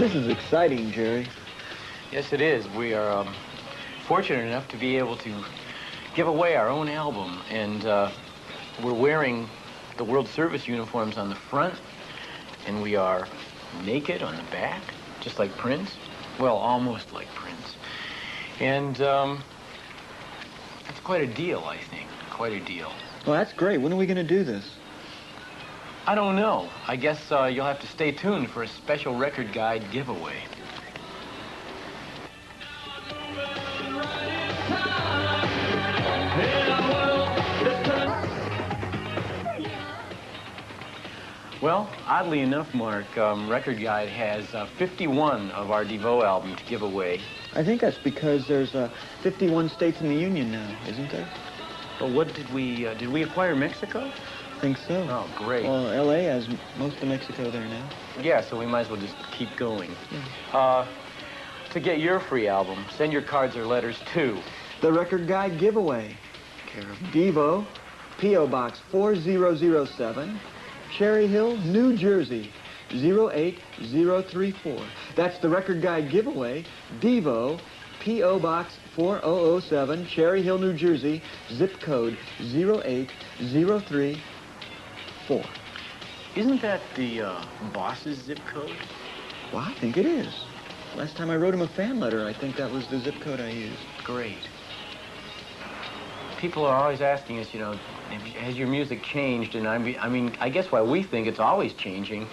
This is exciting, Jerry. Yes, it is. We are fortunate enough to be able to give away our own album, and we're wearing the World Service uniforms on the front, and we are naked on the back, just like Prince. Well, almost like Prince. And it's quite a deal, I think. Quite a deal. Well, that's great. When are we going to do this? I don't know. I guess you'll have to stay tuned for a special record guide giveaway. Well, oddly enough, Mark, Record Guide has 51 of our DeVo album to give away. I think that's because there's 51 states in the Union now, isn't there? But what did we acquire Mexico? I think so. Oh, great. Well, L.A. has most of Mexico there now. Yeah, so we might as well just keep going. Yeah. To get your free album, send your cards or letters to the Record Guide giveaway. Care of DeVo, P.O. Box 4007, Cherry Hill, New Jersey, 08034. That's the Record Guide giveaway, DeVo, P.O. Box 4007, Cherry Hill, New Jersey, zip code 08034. Isn't that the boss's zip code? Well, I think it is. Last time I wrote him a fan letter, I think that was the zip code I used. Great. People are always asking us, you know, has your music changed? And I mean, I guess while we think it's always changing,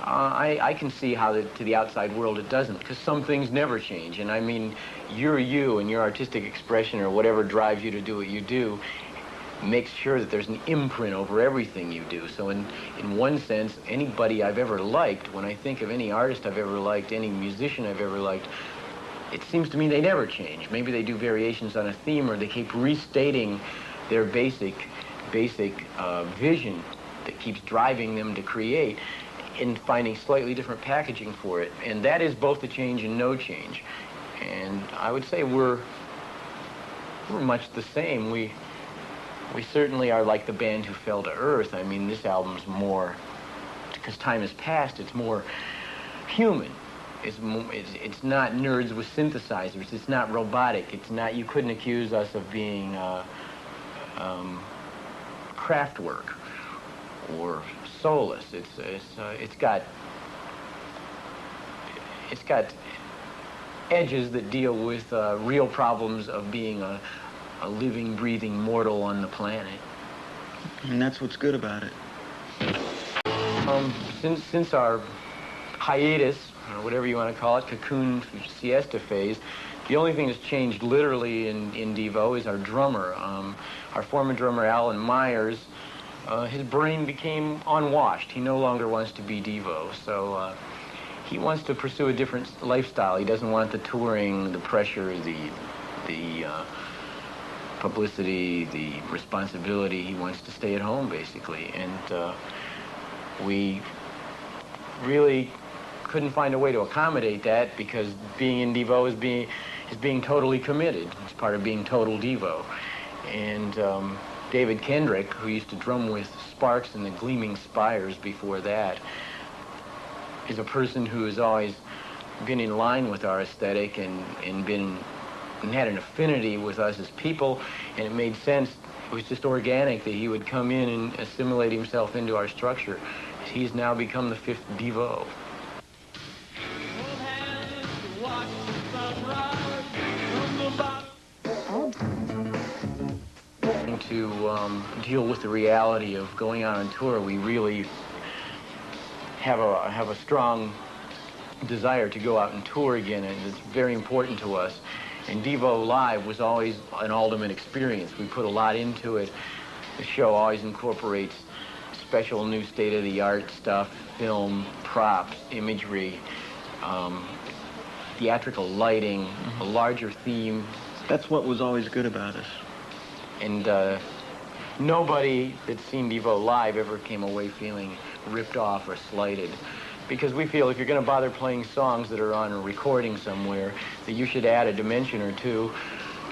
I can see how to the outside world it doesn't, because some things never change. And I mean, you're you, and your artistic expression or whatever drives you to do what you do makes sure that there's an imprint over everything you do. So in one sense, anybody I've ever liked, when I think of any artist I've ever liked, any musician I've ever liked, it seems to me they never change. Maybe they do variations on a theme, or they keep restating their basic vision that keeps driving them to create, and finding slightly different packaging for it. And that is both the change and no change. And I would say we're much the same. We certainly are like the band who fell to earth. I mean, this album's more, because time has passed, it's more human. It's not nerds with synthesizers. It's not robotic. It's not, you couldn't accuse us of being Kraftwerk or soulless. It's got edges that deal with real problems of being a living, breathing mortal on the planet. And that's what's good about it. Since our hiatus, or whatever you want to call it, cocoon siesta phase, the only thing that's changed literally in DeVo is our drummer. Our former drummer, Alan Myers, his brain became unwashed. He no longer wants to be DeVo, so he wants to pursue a different lifestyle. He doesn't want the touring, the pressure, the publicity, the responsibility. He wants to stay at home, basically. And we really couldn't find a way to accommodate that, because being in DeVo is being totally committed. It's part of being Total DEVO. And David Kendrick, who used to drum with Sparks and the Gleaming Spires before that, is a person who has always been in line with our aesthetic and had an affinity with us as people, and it made sense. It was just organic that he would come in and assimilate himself into our structure. He's now become the fifth DeVo. To deal with the reality of going out on tour, we really have a strong desire to go out and tour again, and it's very important to us. And DeVo Live was always an ultimate experience. We put a lot into it. The show always incorporates special new state-of-the-art stuff, film, props, imagery, theatrical lighting, a larger theme. That's what was always good about us. And nobody that's seen DeVo live ever came away feeling ripped off or slighted. Because we feel if you're going to bother playing songs that are on a recording somewhere, that you should add a dimension or two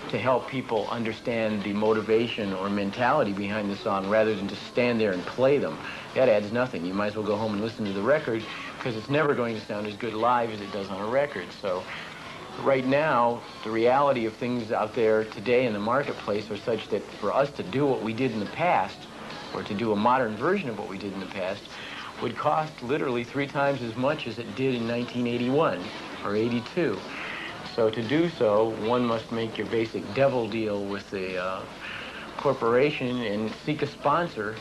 to help people understand the motivation or mentality behind the song, rather than just stand there and play them. That adds nothing. You might as well go home and listen to the record, because it's never going to sound as good live as it does on a record. So right now, the reality of things out there today in the marketplace are such that for us to do what we did in the past, or to do a modern version of what we did in the past, would cost literally 3 times as much as it did in 1981 or 82. So to do so, one must make your basic devil deal with the corporation and seek a sponsor.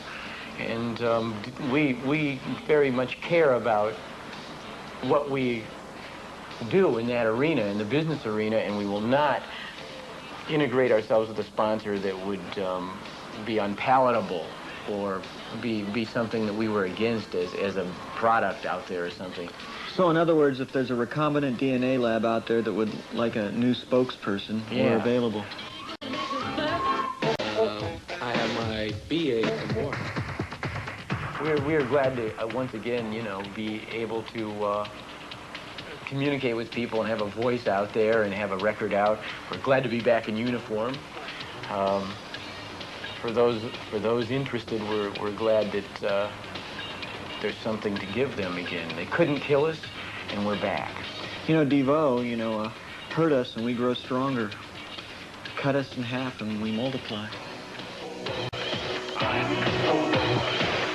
And we very much care about what we do in that arena, in the business arena, and we will not integrate ourselves with a sponsor that would be unpalatable or be something that we were against as a product out there or something. So in other words, if there's a recombinant DNA lab out there that would like a new spokesperson, we're available. I have my BA from War. We're glad to once again, you know, be able to communicate with people and have a voice out there and have a record out. We're glad to be back in uniform. For those interested, we're glad that there's something to give them again. They couldn't kill us, and we're back. You know, DEVO, hurt us and we grow stronger. Cut us in half and we multiply.